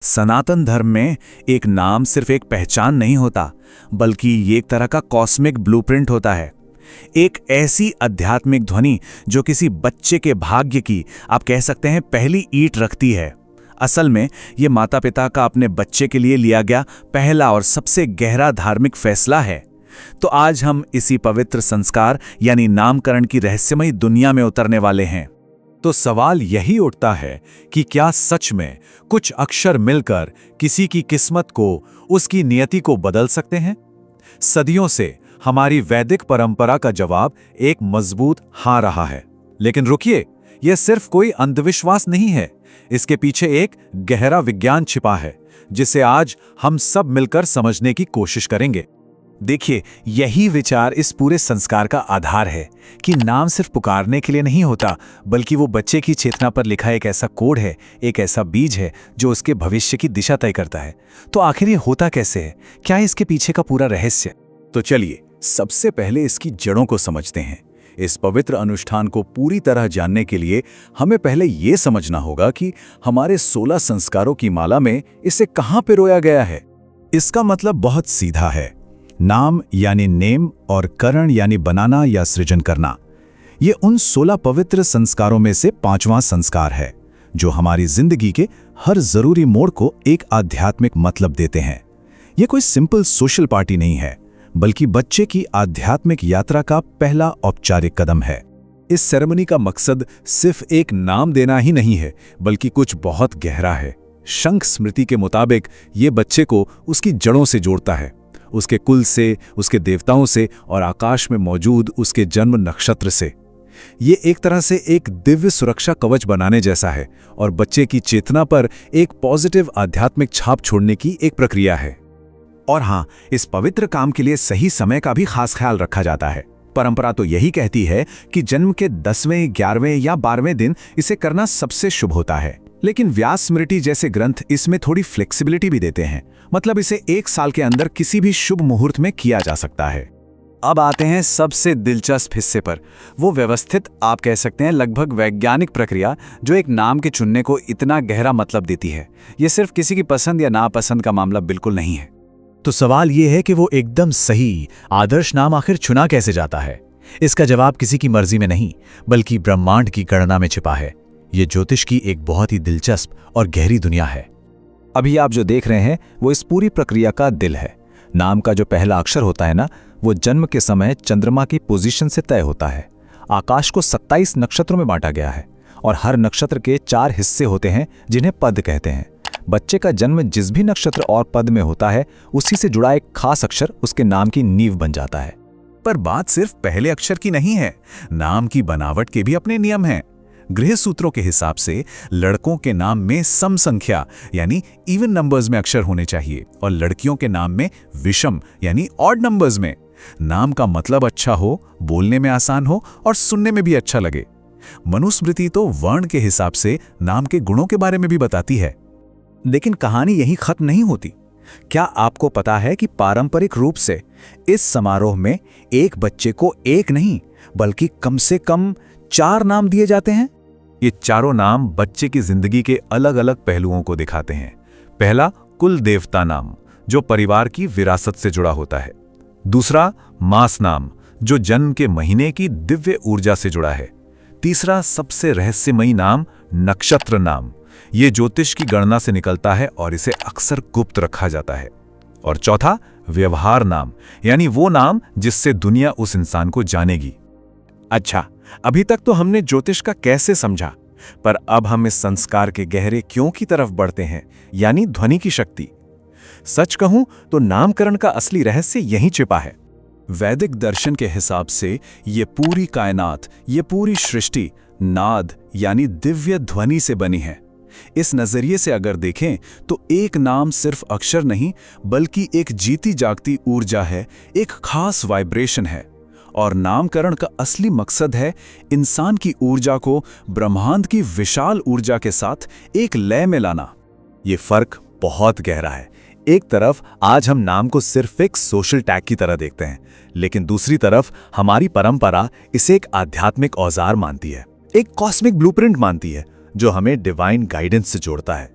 सनातन धर्म में एक नाम सिर्फ एक पहचान नहीं होता, बल्कि ये एक तरह का कॉस्मिक ब्लूप्रिंट होता है। एक ऐसी आध्यात्मिक ध्वनि जो किसी बच्चे के भाग्य की, आप कह सकते हैं, पहली ईंट रखती है। असल में ये माता पिता का अपने बच्चे के लिए लिया गया पहला और सबसे गहरा धार्मिक फैसला है। तो आज हम इसी पवित्र संस्कार यानी नामकरण की रहस्यमयी दुनिया में उतरने वाले हैं। तो सवाल यही उठता है कि क्या सच में कुछ अक्षर मिलकर किसी की किस्मत को, उसकी नियति को बदल सकते हैं? सदियों से हमारी वैदिक परंपरा का जवाब एक मजबूत हाँ रहा है। लेकिन रुकिए, यह सिर्फ कोई अंधविश्वास नहीं है। इसके पीछे एक गहरा विज्ञान छिपा है, जिसे आज हम सब मिलकर समझने की कोशिश करेंगे। देखिए, यही विचार इस पूरे संस्कार का आधार है कि नाम सिर्फ पुकारने के लिए नहीं होता, बल्कि वो बच्चे की चेतना पर लिखा एक ऐसा कोड है, एक ऐसा बीज है जो उसके भविष्य की दिशा तय करता है। तो आखिर ये होता कैसे है? क्या है इसके पीछे का पूरा रहस्य? तो चलिए सबसे पहले इसकी जड़ों को समझते हैं। इस पवित्र अनुष्ठान को पूरी तरह जानने के लिए हमें पहले ये समझना होगा कि हमारे 16 संस्कारों की माला में इसे कहाँ पिरोया गया है। इसका मतलब बहुत सीधा है। नाम यानी नेम और करण यानी बनाना या सृजन करना। ये उन 16 पवित्र संस्कारों में से 5वां संस्कार है, जो हमारी जिंदगी के हर जरूरी मोड़ को एक आध्यात्मिक मतलब देते हैं। ये कोई सिंपल सोशल पार्टी नहीं है, बल्कि बच्चे की आध्यात्मिक यात्रा का पहला औपचारिक कदम है। इस सेरेमनी का मकसद सिर्फ एक नाम देना ही नहीं है, बल्कि कुछ बहुत गहरा है। शंख स्मृति के मुताबिक ये बच्चे को उसकी जड़ों से जोड़ता है, उसके कुल से, उसके देवताओं से और आकाश में मौजूद उसके जन्म नक्षत्र से। ये एक तरह से एक दिव्य सुरक्षा कवच बनाने जैसा है और बच्चे की चेतना पर एक पॉजिटिव आध्यात्मिक छाप छोड़ने की एक प्रक्रिया है। और हाँ, इस पवित्र काम के लिए सही समय का भी खास ख्याल रखा जाता है। परंपरा तो यही कहती है कि जन्म के 10वें, 11वें या 12वें दिन इसे करना सबसे शुभ होता है। लेकिन व्यास स्मृति जैसे ग्रंथ इसमें थोड़ी फ्लेक्सिबिलिटी भी देते हैं। मतलब इसे 1 साल के अंदर किसी भी शुभ मुहूर्त में किया जा सकता है। अब आते हैं सबसे दिलचस्प हिस्से पर, वो व्यवस्थित, आप कह सकते हैं लगभग वैज्ञानिक प्रक्रिया जो एक नाम के चुनने को इतना गहरा मतलब देती है। ये सिर्फ किसी की पसंद या नापसंद का मामला बिल्कुल नहीं है। तो सवाल ये है कि वो एकदम सही आदर्श नाम आखिर चुना कैसे जाता है? इसका जवाब किसी की मर्जी में नहीं, बल्कि ब्रह्मांड की गणना में छिपा है। ये ज्योतिष की एक बहुत ही दिलचस्प और गहरी दुनिया है। अभी आप जो देख रहे हैं वो इस पूरी प्रक्रिया का दिल है। नाम का जो पहला अक्षर होता है ना, वो जन्म के समय चंद्रमा की पोजीशन से तय होता है। आकाश को 27 नक्षत्रों में बांटा गया है और हर नक्षत्र के 4 हिस्से होते हैं, जिन्हें पद कहते हैं। बच्चे का जन्म जिस भी नक्षत्र और पद में होता है, उसी से जुड़ा एक खास अक्षर उसके नाम की नींव बन जाता है। पर बात सिर्फ पहले अक्षर की नहीं है। नाम की बनावट के भी अपने नियम हैं। गृह सूत्रों के हिसाब से लड़कों के नाम में सम संख्या यानी इवन नंबर्स में अक्षर होने चाहिए और लड़कियों के नाम में विषम यानी ऑड नंबर्स में। नाम का मतलब अच्छा हो, बोलने में आसान हो और सुनने में भी अच्छा लगे। मनुस्मृति तो वर्ण के हिसाब से नाम के गुणों के बारे में भी बताती है। लेकिन कहानी यही खत्म नहीं होती। क्या आपको पता है कि पारंपरिक रूप से इस समारोह में एक बच्चे को एक नहीं, बल्कि कम से कम 4 नाम दिए जाते हैं? ये चारों नाम बच्चे की जिंदगी के अलग अलग पहलुओं को दिखाते हैं। पहला, कुल देवता नाम, जो परिवार की विरासत से जुड़ा होता है। दूसरा, मास नाम, जो जन्म के महीने की दिव्य ऊर्जा से जुड़ा है। तीसरा, सबसे रहस्यमयी नाम, नक्षत्र नाम। ये ज्योतिष की गणना से निकलता है और इसे अक्सर गुप्त रखा जाता है। और चौथा, व्यवहार नाम, यानी वो नाम जिससे दुनिया उस इंसान को जानेगी। अच्छा, अभी तक तो हमने ज्योतिष का कैसे समझा, पर अब हम इस संस्कार के गहरे क्यों की तरफ बढ़ते हैं, यानी ध्वनि की शक्ति। सच कहूं तो नामकरण का असली रहस्य यहीं छिपा है। वैदिक दर्शन के हिसाब से ये पूरी कायनात, ये पूरी सृष्टि नाद यानी दिव्य ध्वनि से बनी है। इस नजरिए से अगर देखें तो एक नाम सिर्फ अक्षर नहीं, बल्कि एक जीती जागती ऊर्जा है, एक खास वाइब्रेशन है। और नामकरण का असली मकसद है इंसान की ऊर्जा को ब्रह्मांड की विशाल ऊर्जा के साथ एक लय में लाना। ये फर्क बहुत गहरा है। एक तरफ आज हम नाम को सिर्फ एक सोशल टैग की तरह देखते हैं, लेकिन दूसरी तरफ हमारी परंपरा इसे एक आध्यात्मिक औजार मानती है, एक कॉस्मिक ब्लूप्रिंट मानती है, जो हमें डिवाइन गाइडेंस से जोड़ता है।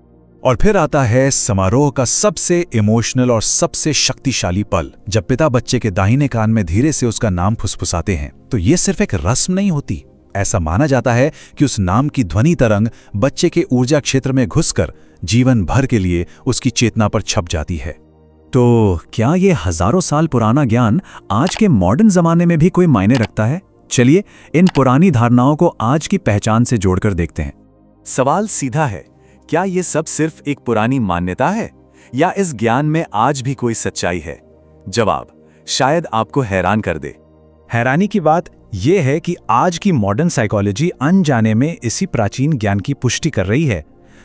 और फिर आता है समारोह का सबसे इमोशनल और सबसे शक्तिशाली पल, जब पिता बच्चे के दाहिने कान में धीरे से उसका नाम फुसफुसाते हैं। तो ये सिर्फ एक रस्म नहीं होती, ऐसा माना जाता है कि उस नाम की ध्वनि तरंग बच्चे के ऊर्जा क्षेत्र में घुसकर जीवन भर के लिए उसकी चेतना पर छप जाती है। तो क्या ये हजारों साल पुराना ज्ञान आज के मॉडर्न जमाने में भी कोई मायने रखता है? चलिए इन पुरानी धारणाओं को आज की पहचान से जोड़कर देखते हैं। सवाल सीधा है, क्या ये सब सिर्फ एक पुरानी मान्यता है या इस ज्ञान में आज भी कोई सच्चाई है? जवाब शायद आपको हैरान कर दे। हैरानी की बात यह है कि आज की मॉडर्न साइकोलॉजी अनजाने में इसी प्राचीन ज्ञान की पुष्टि कर रही है।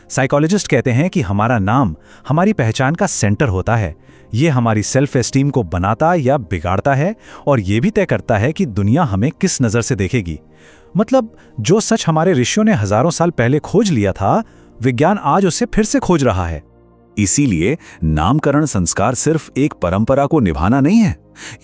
साइकोलॉजिस्ट कहते हैं कि हमारा नाम हमारी पहचान का सेंटर होता है। ये हमारी सेल्फ एस्टीम को बनाता या बिगाड़ता है और ये भी तय करता है कि दुनिया हमें किस नज़र से देखेगी। मतलब जो सच हमारे ऋषियों ने हजारों साल पहले खोज लिया था, विज्ञान आज उसे फिर से खोज रहा है। इसीलिए नामकरण संस्कार सिर्फ एक परंपरा को निभाना नहीं है,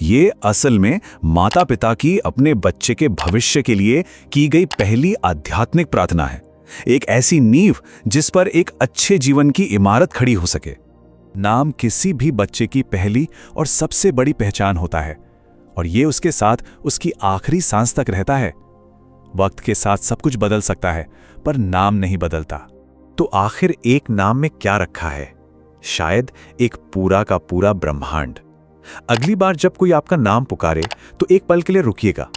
ये असल में माता पिता की अपने बच्चे के भविष्य के लिए की गई पहली आध्यात्मिक प्रार्थना है। एक ऐसी नींव जिस पर एक अच्छे जीवन की इमारत खड़ी हो सके। नाम किसी भी बच्चे की पहली और सबसे बड़ी पहचान होता है और ये उसके साथ उसकी आखिरी सांस तक रहता है। वक्त के साथ सब कुछ बदल सकता है पर नाम नहीं बदलता। तो आखिर एक नाम में क्या रखा है? शायद एक पूरा का पूरा ब्रह्मांड। अगली बार जब कोई आपका नाम पुकारे तो एक पल के लिए रुकिएगा।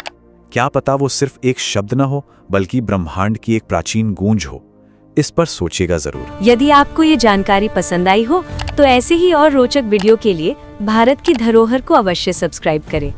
क्या पता वो सिर्फ एक शब्द न हो बल्कि ब्रह्मांड की एक प्राचीन गूंज हो। इस पर सोचिएगा जरूर। यदि आपको ये जानकारी पसंद आई हो तो ऐसे ही और रोचक वीडियो के लिए भारत की धरोहर को अवश्य सब्सक्राइब करें।